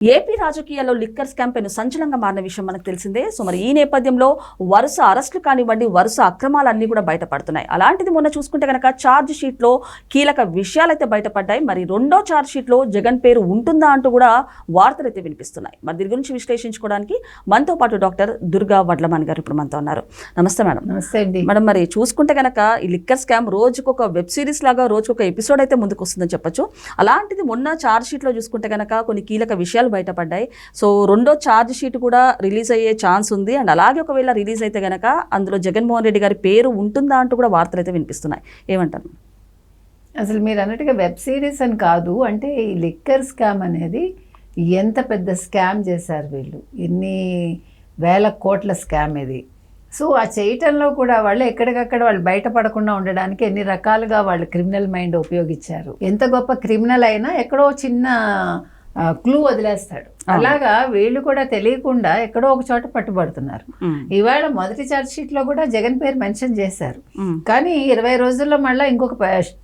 AP రాజకీయాల్లో liquor scam పెను సంచలనంగా మారిన విషయం మనకు తెలిసిందే. సో మరి ఈ నేపథ్యంలో వరుస అరెస్టులు కానివ్వండి, వరుస అక్రమాలన్నీ కూడా బయటపడుతున్నాయి. అలాంటిది మొన్న చూసుకుంటే కనుక ఛార్జ్ షీట్లో కీలక విషయాలైతే బయటపడ్డాయి. మరి రెండో ఛార్జ్ షీట్లో జగన్ పేరు ఉంటుందా అంటూ కూడా వార్తలు అయితే వినిపిస్తున్నాయి. మరి దీని గురించి విశ్లేషించుకోవడానికి మనతో పాటు డాక్టర్ దుర్గా వడ్లమాన్ గారు ఇప్పుడు మనతో ఉన్నారు. నమస్తే మేడం. నమస్తే అండి మేడం. మరి చూసుకుంటే కనుక ఈ లిక్కర్ స్కామ్ రోజుకొక వెబ్ సిరీస్ లాగా రోజుకొక ఎపిసోడ్ అయితే ముందుకు వస్తుందని చెప్పొచ్చు. అలాంటిది మొన్న ఛార్జ్ షీట్లో చూసుకుంటే కనుక కొన్ని కీలక విషయాలు బయటపడ్డాయి. సో రెండో ఛార్జ్ షీట్ కూడా రిలీజ్ అయ్యే ఛాన్స్ ఉంది. అండ్ అలాగే ఒకవేళ రిలీజ్ అయితే గనక అందులో జగన్మోహన్ రెడ్డి గారి పేరు ఉంటుందా అంటూ కూడా వార్తలు అయితే వినిపిస్తున్నాయి. ఏమంటారు? అసలు మీరు అన్నట్టుగా వెబ్ సిరీస్ అని కాదు, అంటే ఈ లిక్కర్ స్కామ్ అనేది ఎంత పెద్ద స్కామ్ చేశారు వీళ్ళు, ఎన్ని వేల కోట్ల స్కామ్ ఇది. సో ఆ చేయటంలో కూడా వాళ్ళు ఎక్కడికక్కడ వాళ్ళు బయటపడకుండా ఉండడానికి ఎన్ని రకాలుగా వాళ్ళు క్రిమినల్ మైండ్ ఉపయోగించారు. ఎంత గొప్ప క్రిమినల్ అయినా ఎక్కడో చిన్న క్లూ వదిలేస్తాడు. అలాగా వీళ్ళు కూడా తెలియకుండా ఎక్కడో ఒక చోట పట్టుబడుతున్నారు. ఇవాళ మొదటి ఛార్జ్ షీట్ లో కూడా జగన్ పేరు మెన్షన్ చేశారు, కానీ 20 రోజుల్లో మళ్ళీ ఇంకొక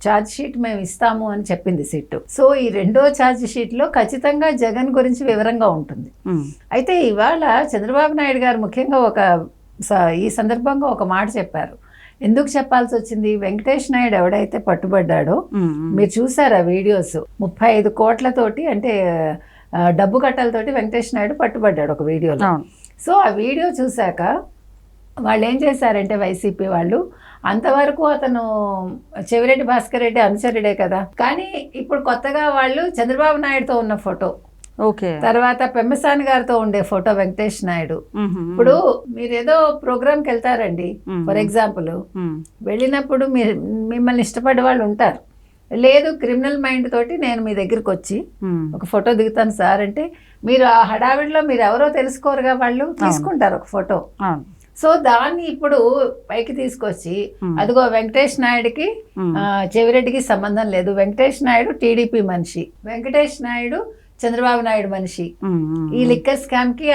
ఛార్జ్ షీట్ మేము ఇస్తాము అని చెప్పింది సిట్. సో ఈ రెండో ఛార్జ్ షీట్ లో ఖచ్చితంగా జగన్ గురించి వివరంగా ఉంటుంది. అయితే ఇవాళ చంద్రబాబు నాయుడు గారు ముఖ్యంగా ఈ సందర్భంగా ఒక మాట చెప్పారు. ఎందుకు చెప్పాల్సి వచ్చింది? వెంకటేష్ నాయుడు ఎవడైతే పట్టుబడ్డాడో, మీరు చూసారా వీడియోస్, 35 కోట్లతోటి అంటే డబ్బు కట్టలతోటి వెంకటేష్ నాయుడు పట్టుబడ్డాడు ఒక వీడియోలో. సో ఆ వీడియో చూశాక వాళ్ళు ఏం చేశారంటే వైసీపీ వాళ్ళు, అంతవరకు అతను చెవిరెడ్డి భాస్కర్ రెడ్డి అనుచరుడే కదా, కానీ ఇప్పుడు కొత్తగా వాళ్ళు చంద్రబాబు నాయుడుతో ఉన్న ఫోటో, తర్వాత పెమ్మసాని గారితో ఉండే ఫోటో వెంకటేష్ నాయుడు. ఇప్పుడు మీరు ఏదో ప్రోగ్రామ్కి వెళ్తారండి, ఫర్ ఎగ్జాంపుల్, వెళ్ళినప్పుడు మిమ్మల్ని ఇష్టపడే వాళ్ళు ఉంటారు. లేదు క్రిమినల్ మైండ్ తోటి నేను మీ దగ్గరికి వచ్చి ఒక ఫోటో దిగుతాను సార్ అంటే, మీరు ఆ హడావిడిలో మీరు ఎవరో తెలుసుకోరుగా, వాళ్ళు తీసుకుంటారు ఒక ఫోటో. సో దాన్ని ఇప్పుడు పైకి తీసుకొచ్చి, అదిగో వెంకటేష్ నాయుడుకి చెవిరెడ్డికి సంబంధం లేదు, వెంకటేష్ నాయుడు టీడీపీ మనిషి, వెంకటేష్ నాయుడు చంద్రబాబు నాయుడు మనిషి, ఈ లిక్కర్ స్కామ్ కి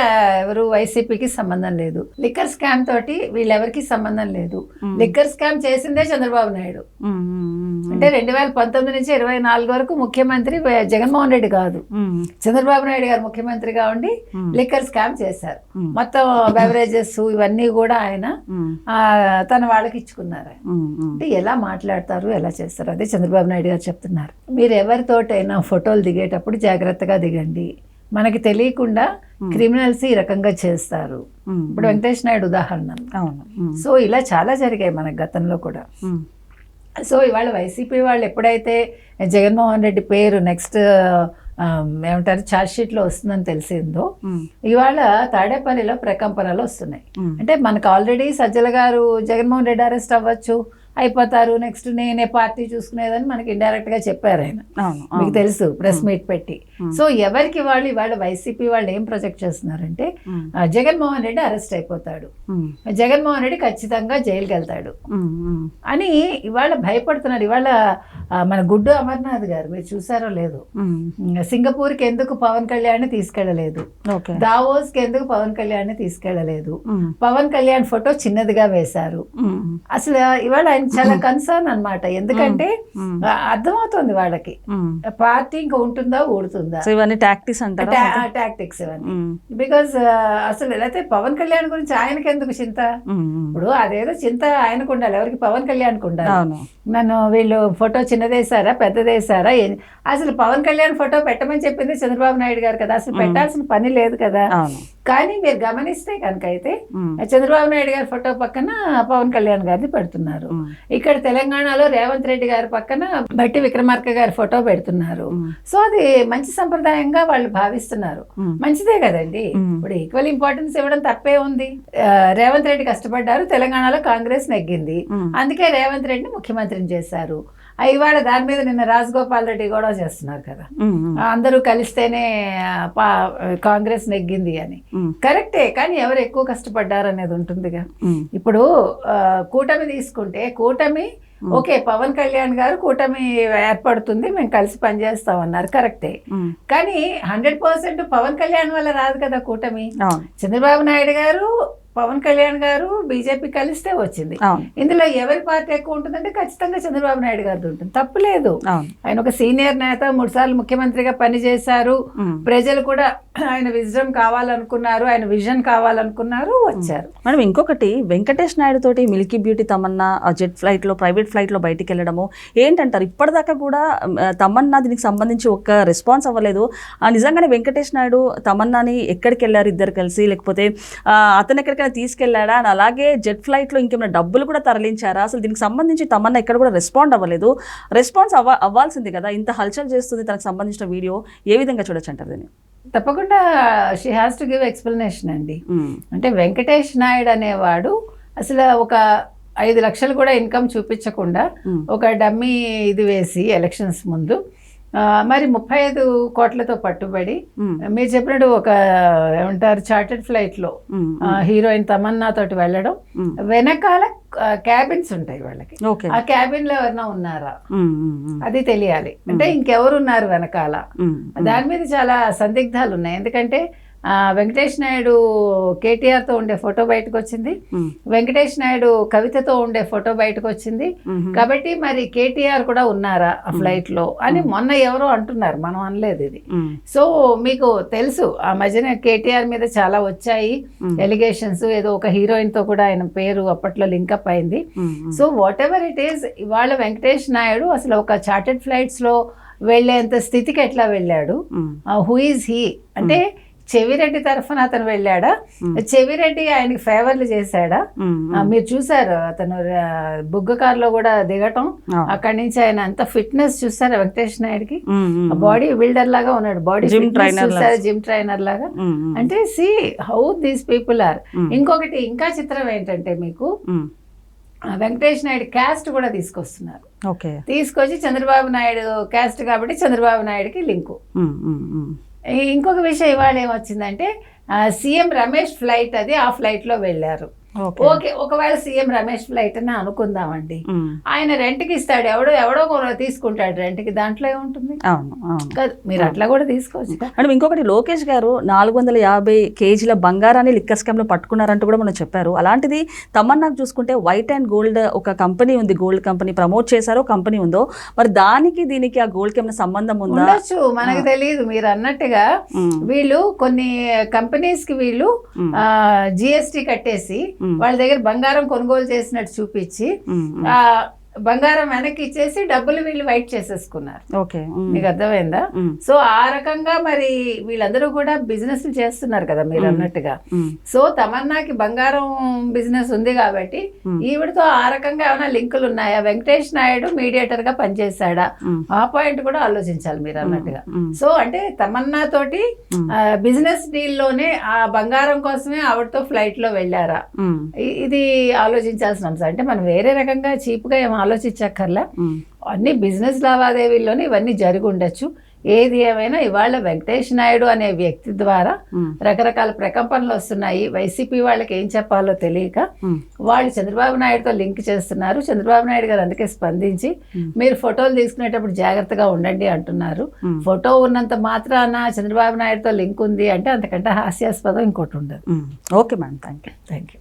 ఎవరు వైసీపీకి సంబంధం లేదు, లిక్కర్ స్కామ్ తోటి వీళ్ళెవరికి సంబంధం లేదు, లిక్కర్ స్కామ్ చేసిందే చంద్రబాబు నాయుడు. అంటే 2019 నుంచి 24 వరకు ముఖ్యమంత్రి జగన్మోహన్ రెడ్డి కాదు, చంద్రబాబు నాయుడు గారు ముఖ్యమంత్రిగా ఉండి లిక్కర్ స్కామ్ చేశారు. మొత్తం బెవరేజెస్ ఇవన్నీ కూడా ఆయన తన వాళ్ళకి ఇచ్చుకున్నారు. అంటే ఎలా మాట్లాడతారు, ఎలా చేస్తారు, అదే చంద్రబాబు నాయుడు గారు చెప్తున్నారు. మీరు ఎవరితోటైనా ఫోటోలు దిగేటప్పుడు జాగ్రత్తగా దిగండి, మనకి తెలియకుండా క్రిమినల్స్ ఈ రకంగా చేస్తారు. ఇప్పుడు వెంకటేష్ నాయుడు ఉదాహరణ. సో ఇలా చాలా జరిగాయి మన గతంలో కూడా. సో ఇవాళ వైసీపీ వాళ్ళు ఎప్పుడైతే జగన్మోహన్ రెడ్డి పేరు నెక్స్ట్ ఏమంటారు ఛార్జ్ షీట్ లో వస్తుందని తెలిసిందో, ఇవాళ తాడేపల్లిలో ప్రకంపనలు వస్తున్నాయి. అంటే మనకు ఆల్రెడీ సజ్జల గారు జగన్మోహన్ రెడ్డి అరెస్ట్ అవ్వచ్చు, అయిపోతారు, నెక్స్ట్ నేనే పార్టీ చూసుకునేదని మనకి ఇండైరెక్ట్ గా చెప్పారు ఆయన, మీకు తెలుసు, ప్రెస్ మీట్ పెట్టి. సో ఎవరికి వాళ్ళు ఇవాళ వైసీపీ వాళ్ళు ఏం ప్రొజెక్ట్ చేస్తున్నారంటే, జగన్మోహన్ రెడ్డి అరెస్ట్ అయిపోతాడు, జగన్మోహన్ రెడ్డి ఖచ్చితంగా జైలుకి వెళ్తాడు అని ఇవాళ భయపడుతున్నారు. ఇవాళ మన గుడ్డు అమర్నాథ్ గారు మీరు చూసారో లేదు, సింగపూర్కి ఎందుకు పవన్ కళ్యాణ్ తీసుకెళ్లలేదు, దావోస్ కి ఎందుకు పవన్ కళ్యాణ్ తీసుకెళ్లలేదు, పవన్ కళ్యాణ్ ఫోటో చిన్నదిగా వేశారు. అసలు ఇవాళ ఆయన చాలా కన్సర్న్ అన్నమాట. ఎందుకంటే అర్థమవుతుంది వాళ్ళకి పార్టీ ఇంకా ఉంటుందా ఊడుతుందా, ఇవన్నీ టాక్టిక్స్ అంటారు, టాక్టిక్స్ ఇవన్నీ. బికాస్ అసలు అయితే పవన్ కళ్యాణ్ గురించి ఆయనకి ఎందుకు చింత? ఇప్పుడు అదేదో చింత ఆయనకు ఉండాలి, ఎవరికి? పవన్ కళ్యాణ్కి ఉండాలి. నన్ను వీళ్ళు ఫోటో చిన్నదేశారా పెద్దదేశారా? అసలు పవన్ కళ్యాణ్ ఫోటో పెట్టమని చెప్పింది చంద్రబాబు నాయుడు గారు కదా, అసలు పెట్టాల్సిన పని లేదు కదా. కానీ మీరు గమనిస్తే కనుక అయితే చంద్రబాబు నాయుడు గారి ఫోటో పక్కన పవన్ కళ్యాణ్ గారిని పెడుతున్నారు. ఇక్కడ తెలంగాణలో రేవంత్ రెడ్డి గారి పక్కన బట్టి విక్రమార్క గారి ఫోటో పెడుతున్నారు. సో అది మంచి సంప్రదాయంగా వాళ్ళు భావిస్తున్నారు. మంచిదే కదండి. ఇప్పుడు ఈక్వల్ ఇంపార్టెన్స్ ఇవ్వడం తప్పే ఉంది. రేవంత్ రెడ్డి కష్టపడ్డారు, తెలంగాణలో కాంగ్రెస్ నెగ్గింది, అందుకే రేవంత్ రెడ్డిని ముఖ్యమంత్రిని చేశారు. ఇవాళ దాని మీద నిన్న రాజగోపాల్ రెడ్డి కూడా చేస్తున్నారు కదా, అందరూ కలిస్తేనే కాంగ్రెస్ నెగ్గింది అని. కరెక్టే, కానీ ఎవరు ఎక్కువ కష్టపడ్డారు అనేది ఉంటుందిగా. ఇప్పుడు కూటమి తీసుకుంటే, కూటమి ఓకే, పవన్ కళ్యాణ్ గారు కూటమి ఏర్పడుతుంది, మేము కలిసి పనిచేస్తాం అన్నారు, కరెక్టే. కానీ 100% పవన్ కళ్యాణ్ వల్ల రాదు కదా కూటమి. చంద్రబాబు నాయుడు గారు పవన్ కళ్యాణ్ గారు బీజేపీ కలిస్తే వచ్చింది. అవును ఇందులో ఎవరి పార్టీ ఎక్కువ ఉంటుందంటే ఖచ్చితంగా చంద్రబాబు నాయుడు గారిది ఉంటుంది, తప్పు లేదు. అవును ఆయన ఒక సీనియర్ నేత, 3 సార్లు ముఖ్యమంత్రిగా పనిచేశారు. ప్రజలు కూడా ఆయన విజన్ కావాలనుకున్నారు, ఆయన విజన్ కావాలనుకున్నారు, వచ్చారు. మేడం ఇంకొకటి, వెంకటేష్ నాయుడు తోటి మిల్కీ బ్యూటీ తమన్నా జెట్ ఫ్లైట్లో, ప్రైవేట్ ఫ్లైట్లో బయటికి వెళ్ళడము ఏంటంటారు? ఇప్పటిదాకా కూడా తమన్నా దీనికి సంబంధించి ఒక్క రెస్పాన్స్ అవ్వలేదు. నిజంగానే వెంకటేష్ నాయుడు తమన్నాని ఎక్కడికి వెళ్ళారు ఇద్దరు కలిసి, లేకపోతే అతను ఎక్కడికైనా తీసుకెళ్లాడా, అని అలాగే జెట్ ఫ్లైట్లో ఇంకేమైనా డబ్బులు కూడా తరలించారా? అసలు దీనికి సంబంధించి తమన్నా ఎక్కడ కూడా రెస్పాండ్ అవ్వలేదు. రెస్పాన్స్ అవ్వాల్సింది కదా, ఇంత హల్చల్ చేస్తుంది తనకు సంబంధించిన వీడియో, ఏ విధంగా చూడొచ్చు అంటారు దీన్ని? తప్పకుండా she has to give explanation అండి. అంటే వెంకటేష్ నాయుడు అనేవాడు అసలు ఒక 5 లక్షలు కూడా ఇన్కమ్ చూపించకుండా ఒక డమ్మీ ఇది వేసి ఎలక్షన్స్ ముందు మరి 35 కోట్లతో పట్టుబడి మీరు చెప్పినట్టు ఒక ఏమంటారు చార్టెడ్ ఫ్లైట్లో హీరోయిన్ తమన్నా తోటి వెళ్ళడం, వెనకాల క్యాబిన్స్ ఉంటాయి వాళ్ళకి, ఆ క్యాబిన్ లో ఎవరైనా ఉన్నారా అది తెలియాలి. అంటే ఇంకెవరు ఉన్నారు వెనకాల, దాని మీద చాలా సందిగ్ధాలు ఉన్నాయి. ఎందుకంటే వెంకటేష్ నాయుడు కేటీఆర్తో ఉండే ఫోటో బయటకు వచ్చింది, వెంకటేష్ నాయుడు కవితతో ఉండే ఫోటో బయటకు వచ్చింది. కాబట్టి మరి కేటీఆర్ కూడా ఉన్నారా ఆ ఫ్లైట్ లో అని మొన్న ఎవరో అంటున్నారు, మనం అనలేదు ఇది. సో మీకు తెలుసు ఆ మధ్యన కేటీఆర్ మీద చాలా వచ్చాయి ఎలిగేషన్స్, ఏదో ఒక హీరోయిన్ తో కూడా ఆయన పేరు అప్పట్లో లింకప్ అయింది. So what ever it is, ఇవాళ వెంకటేష్ నాయుడు అసలు ఒక చార్టెడ్ ఫ్లైట్స్ లో వెళ్లేంత స్థితికి ఎట్లా వెళ్ళాడు, హూ ఈజ్ హీ అంటే చెవిరెడ్డి తరఫున అతను వెళ్ళాడా, చెవిరెడ్డి ఆయనకి ఫేవర్లు చేశాడా? మీరు చూసారు అతను బుగ్గ కారులో కూడా దిగటం, అక్కడి నుంచి ఆయన అంత ఫిట్నెస్ చూసారా వెంకటేష్ నాయుడుకి, బాడీ బిల్డర్ లాగా ఉన్నాడు, బాడీ చూసారా జిమ్ ట్రైనర్ లాగా. అంటే see how these people are. ఇంకొకటి ఇంకా చిత్రం ఏంటంటే మీకు వెంకటేష్ నాయుడు క్యాస్ట్ కూడా తీసుకొస్తున్నారు. తీసుకొచ్చి చంద్రబాబు నాయుడు క్యాస్ట్ కాబట్టి చంద్రబాబు నాయుడుకి లింకు. ఇంకొక విషయం ఇవాళ ఏమొచ్చిందంటే సీఎం రమేష్ ఫ్లైట్ అది, ఆ ఫ్లైట్ లో వెళ్ళారు. ఓకే, ఒకవేళ సీఎం రమేష్ ఫ్లైట్ అని అనుకుందామండి, ఆయన రెంట్కి ఇస్తాడు, ఎవడో తీసుకుంటాడు రెంట్కి, దాంట్లో ఏముంటుంది? మీరు అట్లా కూడా తీసుకోవచ్చు. మేడం ఇంకొకటి, లోకేష్ గారు 450 కేజీల బంగారాన్ని లిక్కర్ స్కామ్ లో పట్టుకున్నారంటూ కూడా మనం చెప్పారు. అలాంటిది తమన్నాకు చూసుకుంటే వైట్ అండ్ గోల్డ్ ఒక కంపెనీ ఉంది, గోల్డ్ కంపెనీ ప్రమోట్ చేశారో కంపెనీ ఉందో, మరి దానికి దీనికి ఆ గోల్డ్ కి ఏమైనా సంబంధం ఉందా? ఉండొచ్చు, మనకు తెలియదు. మీరు అన్నట్టుగా వీళ్ళు కొన్ని కంపెనీస్ కి వీళ్ళు జిఎస్టీ కట్టేసి వాళ్ళ దగ్గర బంగారం కొనుగోలు చేసినట్టు చూపించి బంగారం వెనక్కి ఇచ్చేసి డబ్బులు వీళ్ళు వైట్ చేసేసుకున్నారు. మీకు అర్థమైందా? సో ఆ రకంగా మరి వీళ్ళందరూ కూడా బిజినెస్ చేస్తున్నారు కదా మీరు అన్నట్టుగా. సో తమన్నాకి బంగారం బిజినెస్ ఉంది కాబట్టి ఈవిడతో ఆ రకంగా ఏమైనా లింకులు ఉన్నాయా, వెంకటేష్ నాయుడు మీడియేటర్ గా పనిచేశాడా, ఆ పాయింట్ కూడా ఆలోచించాలి మీరు అన్నట్టుగా. సో అంటే తమన్నా తోటి బిజినెస్ డీల్ లోనే ఆ బంగారం కోసమే ఆవిడతో ఫ్లైట్ లో వెళ్ళారా, ఇది ఆలోచించాల్సిన అంశం. అంటే మనం వేరే రకంగా చీప్ గా ఏమో ఆలోచించక్కర్లా, అన్ని బిజినెస్ లావాదేవీల్లోనే ఇవన్నీ జరిగి ఉండొచ్చు. ఏది ఏమైనా ఇవాళ వెంకటేష్ నాయుడు అనే వ్యక్తి ద్వారా రకరకాల ప్రకంపనలు వస్తున్నాయి. వైసీపీ వాళ్ళకి ఏం చెప్పాలో తెలియక వాళ్ళు చంద్రబాబు నాయుడుతో లింక్ చేస్తున్నారు. చంద్రబాబు నాయుడు గారు అందుకే స్పందించి మీరు ఫోటోలు తీసుకునేటప్పుడు జాగ్రత్తగా ఉండండి అంటున్నారు. ఫోటో ఉన్నంత మాత్రాన చంద్రబాబు నాయుడుతో లింక్ ఉంది అంటే అంతకంటే హాస్యాస్పదం ఇంకోటి ఉండదు. Okay madam, thank you.